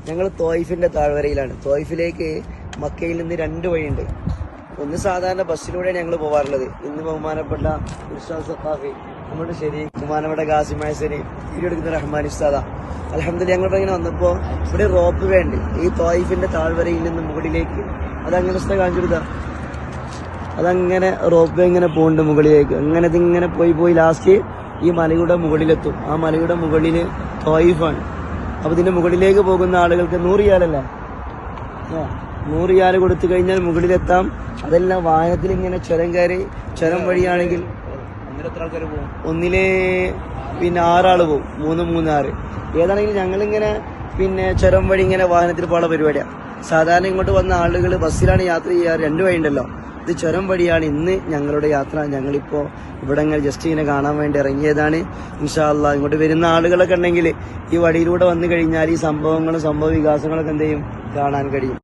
ഞങ്ങൾ തോയിഫിന്റെ താഴ്വരയിലാണ്. തോയിഫിലേക്ക് മക്കയിൽ നിന്ന് 2 വഴിയുണ്ട്. ഒന്ന് സാധാരണ ബസ്സിലൂടെയാണ് ഞങ്ങൾ പോകാറുള്ളത്. ഇന്ന് ബഹുമാനപ്പെട്ട ഉസ്താദ് സഖാഫി, നമ്മുടെ ശരി ബഹുമാനപ്പെട്ട ഖാസിം ഹസനി, വീഡിയോ എടുക്കുന്ന റഹ്മാൻ ഉസ്താദ, അൽഹംദുലില്ലാഹ് ഞങ്ങളിവിടെ ഇങ്ങനെ വന്നപ്പോൾ ഇവിടെ റോപ്പ് വേ ഉണ്ട്. ഈ തോയിഫിന്റെ താഴ്വരയിൽ നിന്ന് മുകളിലേക്ക് അതങ്ങനെ ഉസ്താദ് കാണിച്ചു കൊടുത്താ, അതങ്ങനെ റോപ്പ് വേ ഇങ്ങനെ പോകുന്നുണ്ട് മുകളിലേക്ക്. അങ്ങനെ ഇതിങ്ങനെ പോയി ലാസ്റ്റ് ഈ മലയുടെ മുകളിലെത്തും. ആ മലയുടെ മുകളില് തോയിഫാണ്. അപ്പൊ ഇതിന്റെ മുകളിലേക്ക് പോകുന്ന ആളുകൾക്ക് 100 റിയാലല്ലേ, 100 റിയാൽ കൊടുത്തു കഴിഞ്ഞാൽ മുകളിലെത്താം. അതെല്ലാം വാഹനത്തിൽ ഇങ്ങനെ ചുരം വഴിയാണെങ്കിൽ ഒന്നിലെ 6 ആള് പോകും, 3 6. ഏതാണെങ്കിലും ഞങ്ങളിങ്ങനെ ചുരം വഴി ഇങ്ങനെ വാഹനത്തിൽ പോകാനുള്ള പരിപാടിയാണ്. സാധാരണ ഇങ്ങോട്ട് വന്ന ആളുകൾ ബസ്സിലാണ് യാത്ര ചെയ്യാറ്. 2 വഴിയുണ്ടല്ലോ, ഇത് ചുരം വഴിയാണ് ഇന്ന് ഞങ്ങളുടെ യാത്ര. ഞങ്ങളിപ്പോ ഇവിടെ ഇങ്ങനെ ജസ്റ്റ് ഇങ്ങനെ കാണാൻ വേണ്ടി ഇറങ്ങിയതാണ്. ഇൻഷാ അല്ലാഹ് ഇങ്ങോട്ട് വരുന്ന ആളുകളൊക്കെ ഉണ്ടെങ്കിൽ ഈ വഴിയിലൂടെ വന്നു കഴിഞ്ഞാൽ ഈ സംഭവങ്ങളും സംഭവ വികാസങ്ങളൊക്കെ എന്ത് ചെയ്യും കാണാൻ കഴിയും.